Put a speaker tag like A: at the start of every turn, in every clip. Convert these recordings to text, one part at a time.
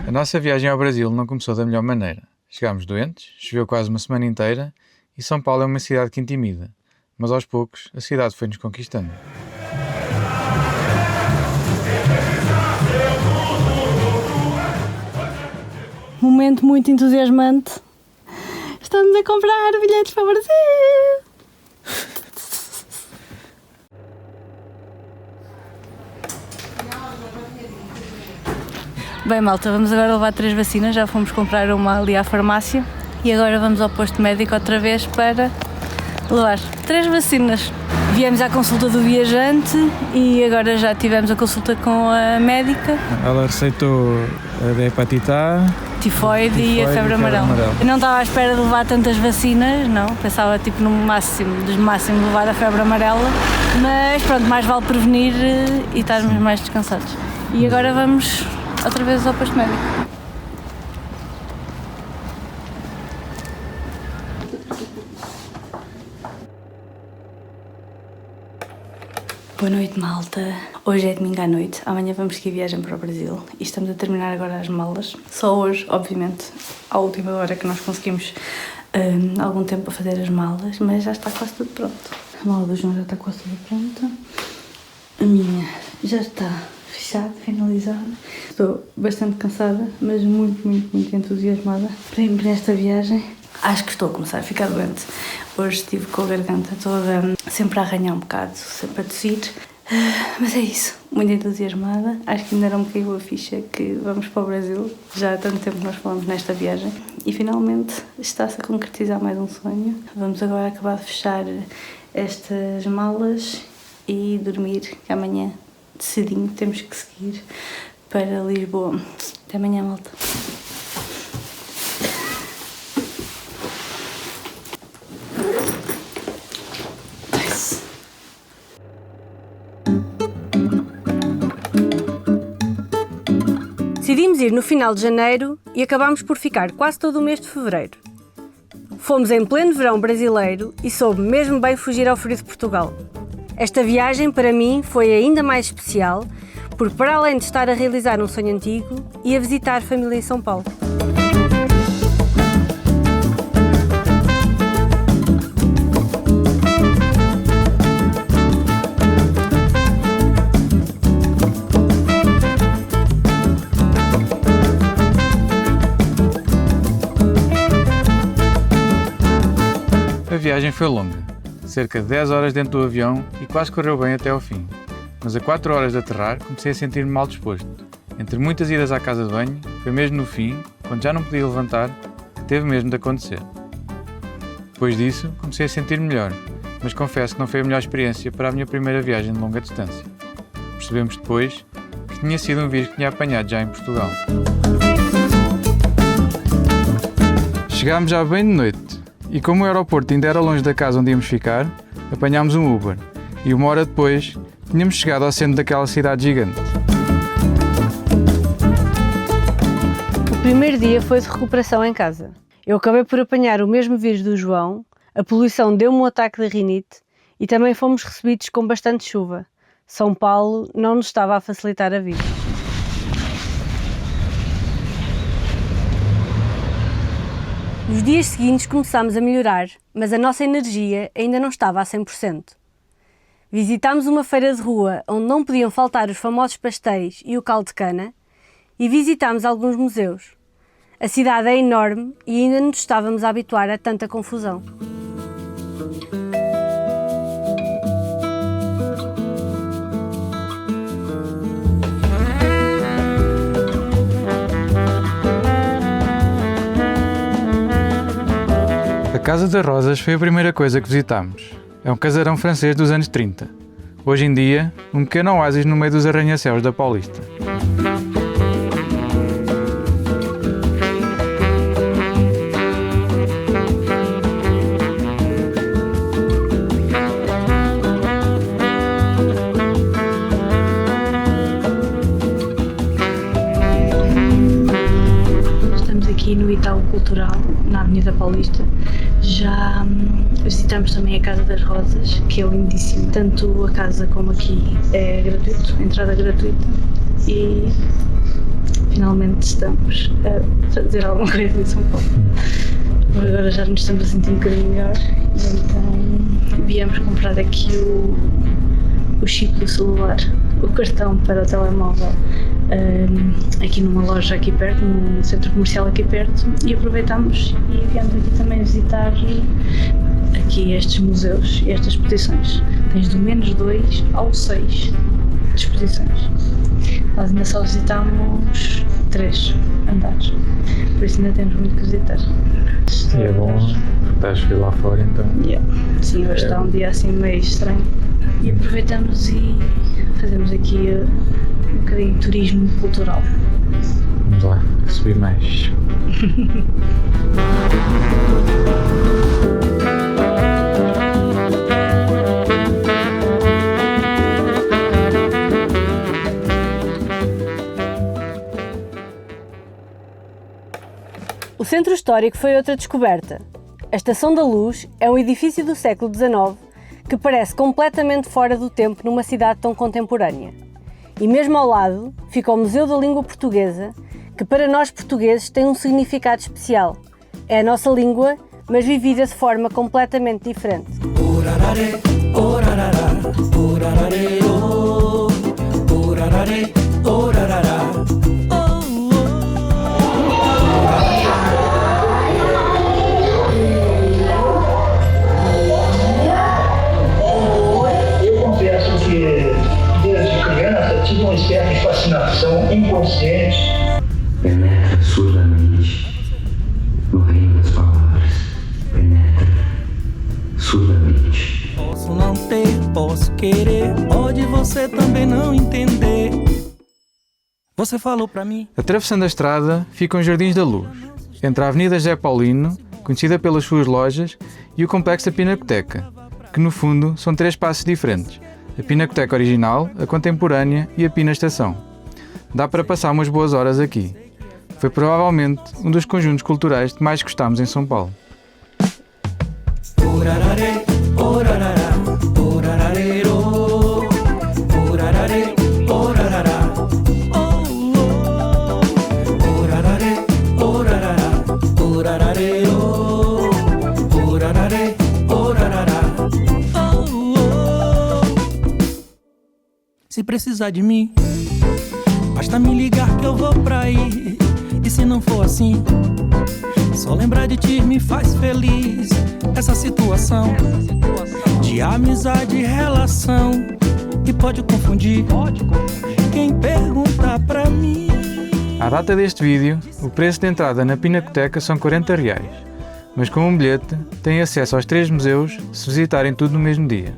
A: A nossa viagem ao Brasil não começou da melhor maneira. Chegámos doentes, choveu quase uma semana inteira e São Paulo é uma cidade que intimida. Mas aos poucos, a cidade foi-nos conquistando.
B: Momento muito entusiasmante. Estamos a comprar bilhetes para o Brasil! Bem, malta, vamos agora levar 3 vacinas. Já fomos comprar uma ali à farmácia e agora vamos ao posto médico outra vez para levar 3 vacinas. Viemos à consulta do viajante e agora já tivemos a consulta com a médica.
A: Ela receitou a da hepatite A,
B: Tifoide e a febre amarela. Eu não estava à espera de levar tantas vacinas, não. Pensava tipo no máximo levar a febre amarela, mas pronto, mais vale prevenir e estarmos mais descansados. E agora vamos outra vez ao posto médico. Boa noite, malta. Hoje é domingo à noite, amanhã vamos seguir viagem para o Brasil e estamos a terminar agora as malas. Só hoje, obviamente, à última hora que nós conseguimos algum tempo para fazer as malas, mas já está quase tudo pronto. A mala do João já está quase tudo pronta. A minha já está fechada, finalizada. Estou bastante cansada, mas muito entusiasmada para ir nesta viagem. Acho que estou a começar a ficar doente. Hoje estive com a garganta toda sempre a arranhar um bocado, sempre a tossir. Mas é isso, muito entusiasmada. Acho que ainda não me caiu a ficha que vamos para o Brasil. Já há tanto tempo que nós falamos nesta viagem. E finalmente está-se a concretizar mais um sonho. Vamos agora acabar de fechar estas malas e dormir, que amanhã cedinho temos que seguir para Lisboa. Até amanhã, malta.
C: Decidimos ir no final de janeiro e acabámos por ficar quase todo o mês de fevereiro. Fomos em pleno verão brasileiro e soube mesmo bem fugir ao frio de Portugal. Esta viagem, para mim, foi ainda mais especial, porque para além de estar a realizar um sonho antigo, ia visitar família em São Paulo.
A: A viagem foi longa, cerca de 10 horas dentro do avião e quase correu bem até ao fim. Mas a 4 horas de aterrar comecei a sentir-me mal disposto. Entre muitas idas à casa de banho, foi mesmo no fim, quando já não podia levantar, que teve mesmo de acontecer. Depois disso, comecei a sentir melhor, mas confesso que não foi a melhor experiência para a minha primeira viagem de longa distância. Percebemos depois que tinha sido um vírus que tinha apanhado já em Portugal. Chegámos já bem de noite. E como o aeroporto ainda era longe da casa onde íamos ficar, apanhámos um Uber e 1 hora depois tínhamos chegado ao centro daquela cidade gigante.
C: O primeiro dia foi de recuperação em casa. Eu acabei por apanhar o mesmo vírus do João, a poluição deu-me um ataque de rinite e também fomos recebidos com bastante chuva. São Paulo não nos estava a facilitar a vida. Nos dias seguintes começámos a melhorar, mas a nossa energia ainda não estava a 100%. Visitámos uma feira de rua onde não podiam faltar os famosos pastéis e o caldo de cana e visitámos alguns museus. A cidade é enorme e ainda nos estávamos a habituar a tanta confusão.
A: A Casa das Rosas foi a primeira coisa que visitámos. É um casarão francês dos anos 30. Hoje em dia, um pequeno oásis no meio dos arranha-céus da Paulista.
B: Estamos aqui no Itaú Cultural, na Avenida Paulista. Já visitamos também a Casa das Rosas, que é lindíssimo. Tanto a casa como aqui é gratuito, entrada gratuita. E finalmente estamos a fazer alguma coisa em São Paulo. Agora já nos estamos a sentir um bocadinho melhor e então viemos comprar aqui o chip do celular, o cartão para o telemóvel, aqui numa loja aqui perto, num centro comercial aqui perto, e aproveitámos e viemos aqui também visitar aqui estes museus e estas exposições. Tens do -2 ao 6 de exposições. Nós ainda só visitámos 3 andares, por isso ainda temos muito que visitar.
A: E é bom, estás a ver lá fora então.
B: Sim, hoje está um dia assim meio estranho e aproveitamos e fazemos aqui um bocadinho de turismo cultural.
A: Vamos lá, subir mais.
C: O Centro Histórico foi outra descoberta. A Estação da Luz é um edifício do século XIX que parece completamente fora do tempo numa cidade tão contemporânea. E mesmo ao lado fica o Museu da Língua Portuguesa, que para nós portugueses tem um significado especial. É a nossa língua, mas vivida de forma completamente diferente.
D: Tive uma espécie de fascinação inconsciente.
E: Penetra surdamente no reino das palavras. Penetra surdamente.
F: Posso não ter, posso querer, pode você também não entender. Você falou pra mim.
A: Atravessando a estrada ficam os Jardins da Luz, entre a Avenida José Paulino, conhecida pelas suas lojas, e o complexo da Pinacoteca, que no fundo são 3 espaços diferentes. A Pinacoteca original, a contemporânea e a Pina Estação. Dá para passar umas boas horas aqui. Foi provavelmente um dos conjuntos culturais que mais gostámos em São Paulo.
F: Se precisar de mim, basta me ligar que eu vou pra aí. E se não for assim, só lembrar de ti me faz feliz. Essa situação de amizade e relação que pode confundir quem pergunta pra mim.
A: À data deste vídeo, o preço de entrada na Pinacoteca são R$40, mas com um bilhete têm acesso aos 3 museus se visitarem tudo no mesmo dia.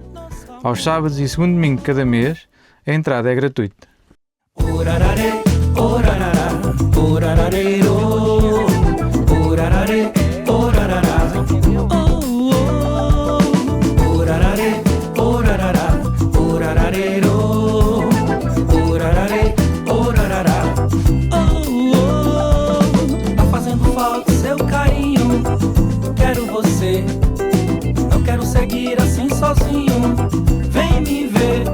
A: Aos sábados e segundo domingo de cada mês, a entrada é gratuita.
F: Tá fazendo falta seu carinho, quero você, não quero seguir assim sozinho, vem me ver.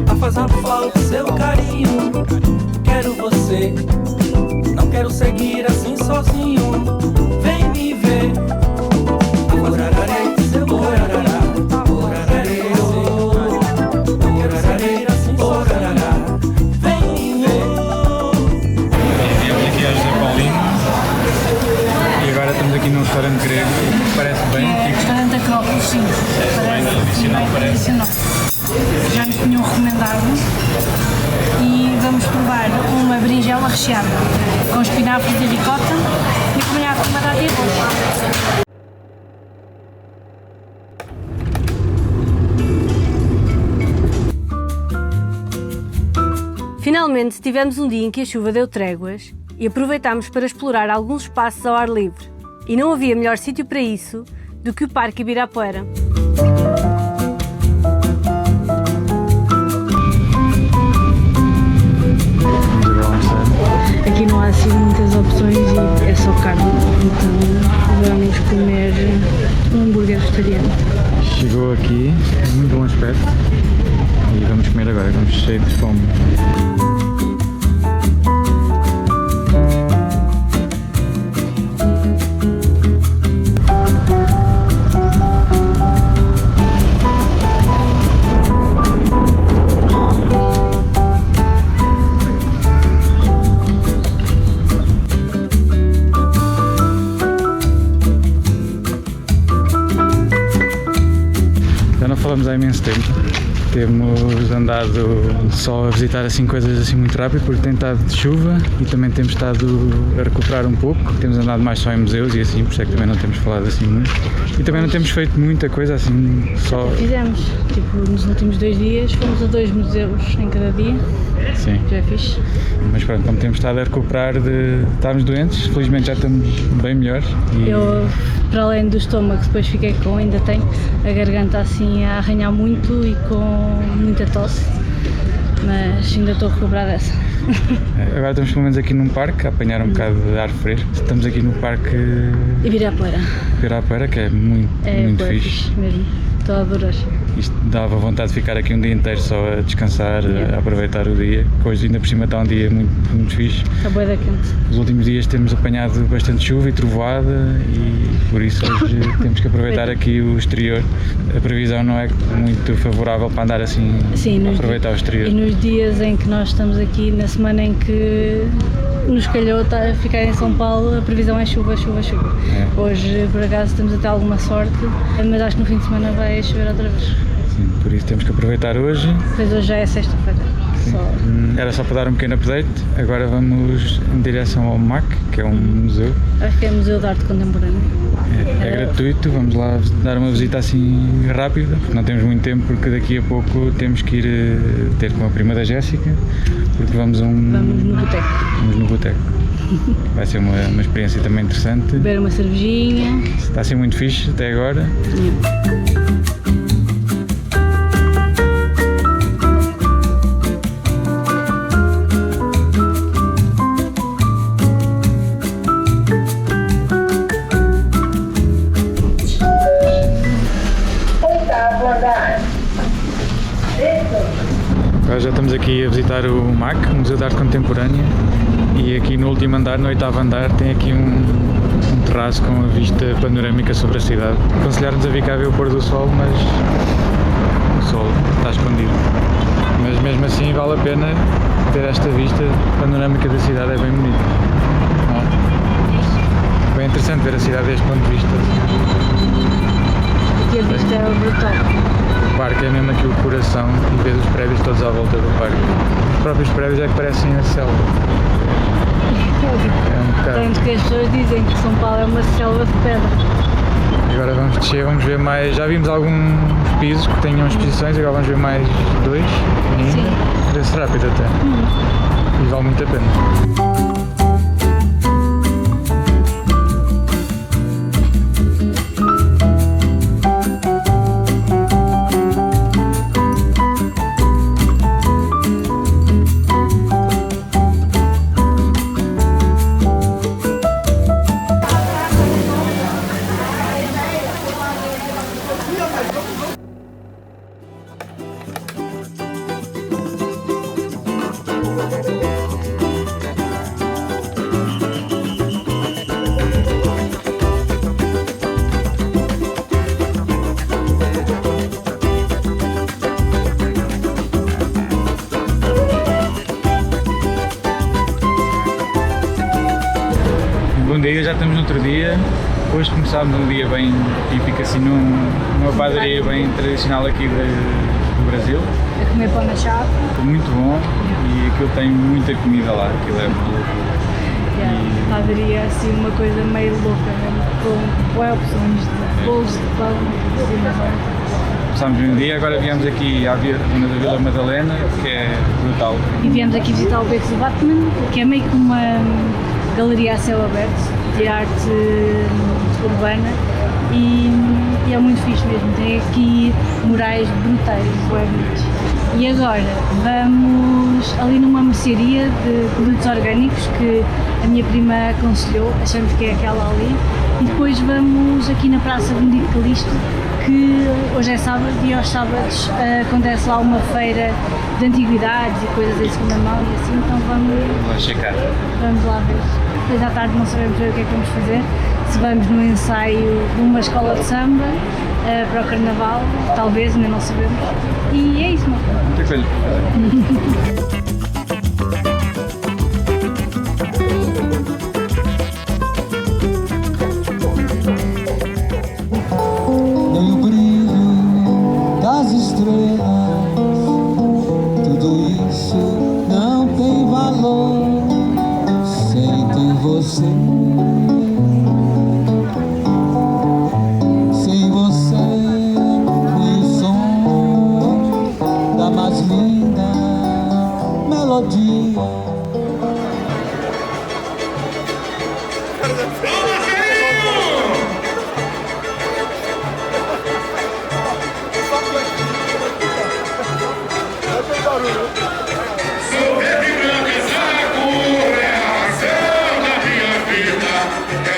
F: Tá fazendo falta seu carinho, quero você, não quero seguir assim sozinho, vem me ver. Tá fazendo falta seu carinho, não quero seguir assim sozinho, vem me ver.
A: Viemos aqui a José Paulino e agora estamos aqui num restaurante grego, parece bem.
B: Restaurante Acrópolis, sim.
A: Bem tradicional, parece.
B: Já nos tinham recomendado e vamos provar uma berinjela recheada com espinafres e ricota e acompanhado com batata e arroz.
C: Finalmente tivemos um dia em que a chuva deu tréguas e aproveitámos para explorar alguns espaços ao ar livre. E não havia melhor sítio para isso do que o Parque Ibirapuera.
B: Aqui não há assim muitas opções e é só carne, então vamos comer um hambúrguer vegetariano.
A: Chegou aqui, muito bom aspecto, e vamos comer agora, estamos cheios de fome. há imenso tempo. Temos andado só a visitar assim coisas assim muito rápido porque tem estado de chuva e também temos estado a recuperar um pouco. Temos andado mais só em museus e assim, por isso é que também não temos falado assim muito. E também não temos feito muita coisa assim só...
B: Fizemos, nos últimos 2 dias fomos a 2 museus em cada dia.
A: Sim.
B: Já é fixe.
A: Mas pronto, como temos estado a recuperar estávamos doentes, felizmente já estamos bem melhores.
B: Eu, para além do estômago que depois fiquei com, ainda tenho a garganta assim a arranhar muito e com muita tosse, mas ainda estou a recuperar dessa.
A: Agora estamos pelo menos aqui num parque a apanhar um bocado de ar fresco. Estamos aqui no parque Ibirapuera, que é muito fixe
B: mesmo. Estou a adorar.
A: Isto dava vontade de ficar aqui um dia inteiro só a descansar, a aproveitar o dia. Hoje ainda por cima está um dia muito fixe.
B: Está bué da quente.
A: Nos últimos dias temos apanhado bastante chuva e trovoada e por isso hoje temos que aproveitar aqui o exterior. A previsão não é muito favorável para andar assim, a aproveitar o exterior.
B: E nos dias em que nós estamos aqui, na semana em que nos calhou a ficar em São Paulo, a previsão é chuva. É. Hoje, por acaso, temos até alguma sorte, mas acho que no fim de semana vai chover outra vez.
A: Sim, por isso temos que aproveitar hoje.
B: Pois hoje já é sexta-feira.
A: Era só para dar um pequeno update. Agora vamos em direção ao MAC, que é um museu.
B: Acho que é Museu de Arte Contemporânea.
A: É gratuito, vamos lá dar uma visita assim rápida, porque não temos muito tempo, porque daqui a pouco temos que ir ter com a prima da Jéssica, porque vamos
B: no boteco.
A: Vamos no boteco. Vai ser uma experiência também interessante.
B: Beber uma cervejinha.
A: Está a ser muito fixe até agora. Agora já estamos aqui a visitar o MAC, o Museu de Arte Contemporânea, e aqui no último andar, no 8º andar, tem aqui um terraço com a vista panorâmica sobre a cidade. Aconselhar-nos a vir cá ver o pôr do sol, mas o sol está escondido. Mas mesmo assim vale a pena ter esta vista panorâmica da cidade, é bem bonito. Bem interessante ver a cidade deste ponto de vista.
B: Aqui a vista é brutal.
A: O parque é mesmo aqui o coração e vês os prédios todos à volta do parque. Os próprios prédios é que parecem a selva. É um bocado.
B: Tanto que as pessoas dizem que São Paulo é uma selva de pedra.
A: Agora vamos descer, vamos ver mais. Já vimos alguns pisos que tenham exposições, agora vamos ver mais 2 ainda. Vê-se rápido até. E vale muito a pena. Bom dia, já estamos no outro dia. Hoje começámos um dia bem típico, assim numa padaria bem tradicional aqui do Brasil.
B: A comer pão na chapa.
A: Muito bom e aquilo tem muita comida lá, aquilo é muito louco.
B: A padaria assim uma coisa meio louca, com boas opções de bolos de pão.
A: Começámos um dia, agora viemos aqui à zona da Vila Madalena, que é brutal.
B: E viemos aqui visitar o Becos do Batman, que é meio que uma galeria a céu aberto de arte urbana e é muito fixe mesmo, tem aqui murais brutais, bonitos. E agora vamos ali numa mercearia de produtos orgânicos que a minha prima aconselhou, achamos que é aquela ali, e depois vamos aqui na Praça Benedito Calixto, que hoje é sábado e aos sábados acontece lá uma feira de antiguidades e coisas em segunda mão e assim, então vamos
A: checar.
B: Vamos lá ver. Depois à tarde não sabemos bem o que é que vamos fazer, se vamos no ensaio de uma escola de samba para o carnaval, talvez, ainda não sabemos. E é isso, meu filho.
A: Muita coisa.
G: Nem o brilho das você. Sem você, nem o som da mais linda melodia.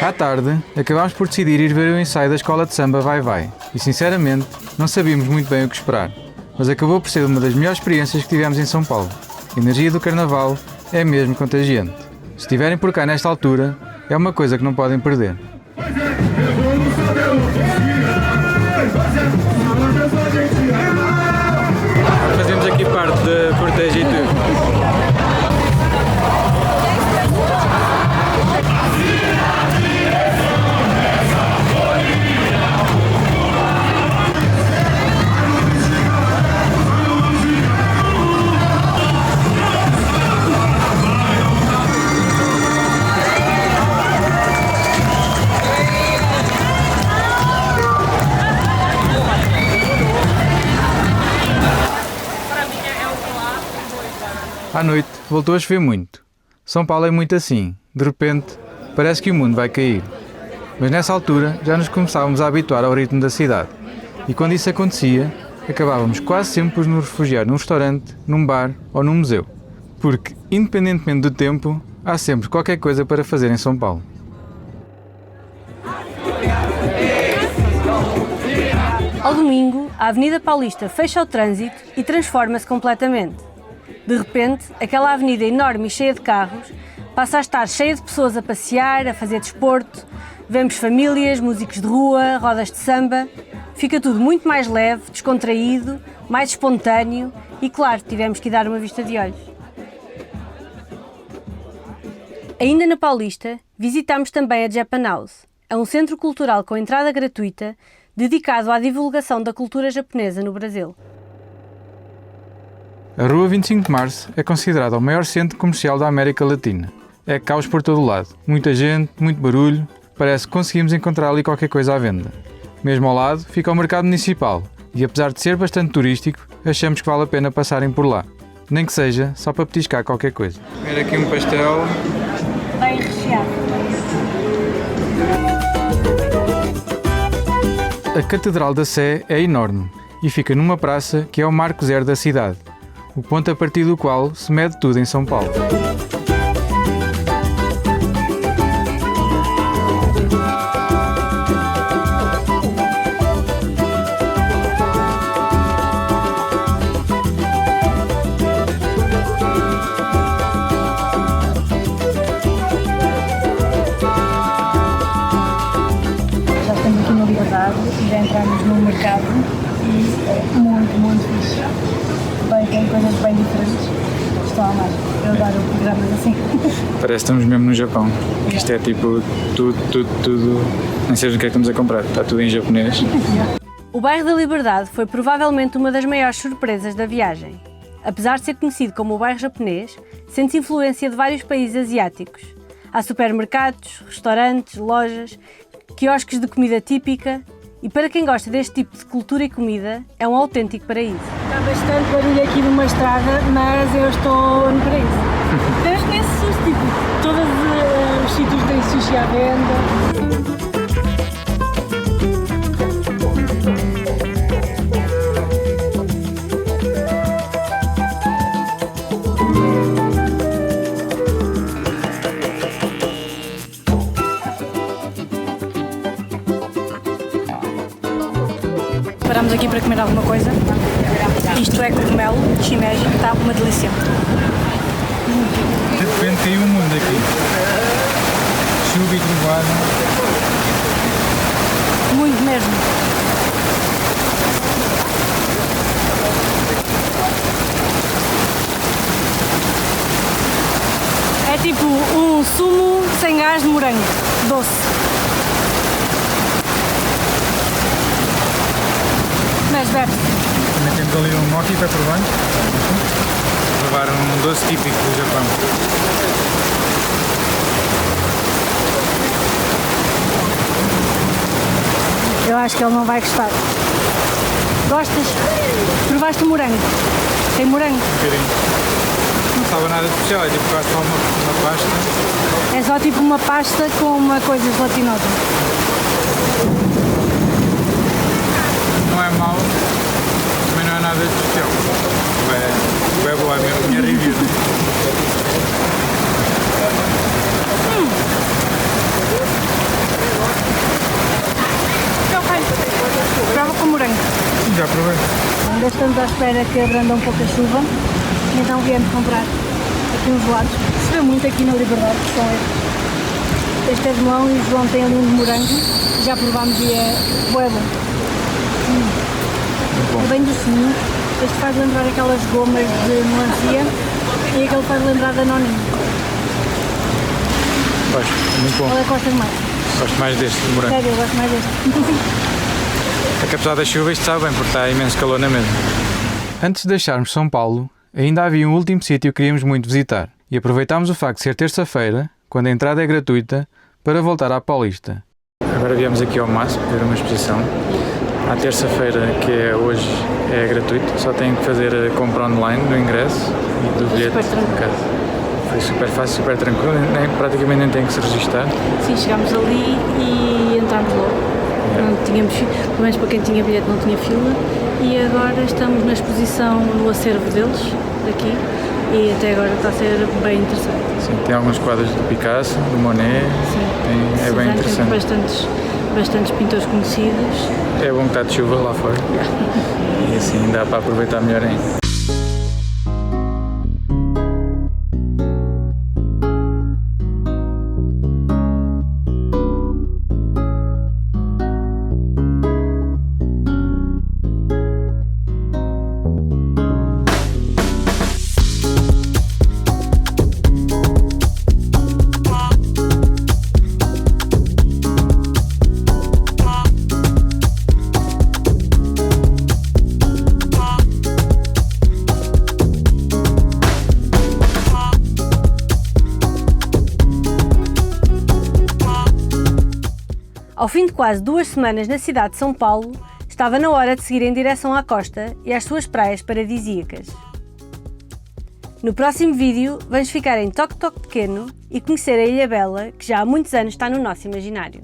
A: À tarde, acabámos por decidir ir ver o ensaio da escola de samba Vai Vai e, sinceramente, não sabíamos muito bem o que esperar, mas acabou por ser uma das melhores experiências que tivemos em São Paulo. A energia do Carnaval é mesmo contagiante. Se estiverem por cá nesta altura, é uma coisa que não podem perder. Fazemos aqui parte da Cortejo e tudo. À noite, voltou a chover muito. São Paulo é muito assim. De repente, parece que o mundo vai cair. Mas nessa altura, já nos começávamos a habituar ao ritmo da cidade. E quando isso acontecia, acabávamos quase sempre por nos refugiar num restaurante, num bar ou num museu. Porque, independentemente do tempo, há sempre qualquer coisa para fazer em São Paulo.
C: Ao domingo, a Avenida Paulista fecha ao trânsito e transforma-se completamente. De repente, aquela avenida enorme e cheia de carros passa a estar cheia de pessoas a passear, a fazer desporto, vemos famílias, músicos de rua, rodas de samba. Fica tudo muito mais leve, descontraído, mais espontâneo e, claro, tivemos que dar uma vista de olhos. Ainda na Paulista, visitámos também a Japan House. É um centro cultural com entrada gratuita dedicado à divulgação da cultura japonesa no Brasil.
A: A Rua 25 de Março é considerada o maior centro comercial da América Latina. É caos por todo o lado. Muita gente, muito barulho. Parece que conseguimos encontrar ali qualquer coisa à venda. Mesmo ao lado fica o mercado municipal e, apesar de ser bastante turístico, achamos que vale a pena passarem por lá. Nem que seja só para petiscar qualquer coisa. Comer aqui um pastel.
C: Bem recheado.
A: A Catedral da Sé é enorme e fica numa praça que é o Marco Zero da cidade. O ponto a partir do qual se mede tudo em São Paulo.
B: Já estamos aqui no Liberdade e já entramos no mercado e é muito fixe. Bem, tem coisas bem diferentes. Estou a amar. Eu adoro programas assim.
A: Parece que estamos mesmo no Japão. Isto é tipo tudo. Nem sei o que é que estamos a comprar. Está tudo em japonês.
C: O bairro da Liberdade foi provavelmente uma das maiores surpresas da viagem. Apesar de ser conhecido como o bairro japonês, sente influência de vários países asiáticos. Há supermercados, restaurantes, lojas, quiosques de comida típica e para quem gosta deste tipo de cultura e comida, é um autêntico paraíso.
B: Está bastante barulho aqui numa estrada, mas eu estou no paraíso. Desde nesses, tipo, todos os sítios têm sushi à venda. Paramos aqui para comer alguma coisa. Isto é cogumelo, shimeji, está uma delícia.
A: De repente caiu o mundo aqui. Chuva e trovoada.
B: Muito mesmo. É tipo um sumo sem gás de morango, doce. Mas bebe.
A: Também temos ali um mochi para provar. Provar um doce típico do Japão.
C: Eu acho que ele não vai gostar. Gostas? Provaste o morango? Tem morango?
A: Um bocadinho. Não sabe nada de especial, é tipo quase só uma pasta.
C: É só tipo uma pasta com uma coisa gelatinosa.
A: Não é mau, também não é nada de especial. É boa, a minha review.
C: Prova com morango.
A: Já provei.
C: Ainda estamos à espera que abranda um pouco a chuva, então viemos comprar aqui uns gelados. Se vê muito aqui na Liberdade, que são estes. Este é de melão e o João tem ali um de morango. Já provámos e é bué bom.
A: Bom.
C: É bem docinho. Este faz lembrar aquelas gomas de melancia e aquele faz lembrar da noninha.
A: Gosto, muito bom.
C: Qual é que gostas mais?
A: Gosto mais deste de morango.
C: Sério, eu gosto mais deste.
A: É que apesar da chuva isto sabe bem, porque está imenso calor na mesma. Antes de deixarmos São Paulo, ainda havia um último sítio que queríamos muito visitar. E aproveitámos o facto de ser terça-feira, quando a entrada é gratuita, para voltar à Paulista. Agora viemos aqui ao MASP ver uma exposição. À terça-feira, que é hoje, é gratuito. Só têm que fazer a compra online do ingresso e do bilhete de casa. Foi super fácil, super tranquilo, praticamente nem tem que se registar.
B: Sim, chegámos ali e entramos logo. Não tínhamos, pelo menos para quem tinha bilhete não tinha fila, e agora estamos na exposição no acervo deles, daqui, e até agora está a ser bem interessante.
A: Sim, tem alguns quadros do Picasso, do Monet,
B: Sim.
A: é bem interessante.
B: Bastantes pintores conhecidos.
A: É bom que está de chuva lá fora, e assim dá para aproveitar melhor ainda.
C: Ao fim de quase 2 semanas na cidade de São Paulo, estava na hora de seguir em direção à costa e às suas praias paradisíacas. No próximo vídeo, vamos ficar em Toque Toque Pequeno e conhecer a Ilha Bela, que já há muitos anos está no nosso imaginário.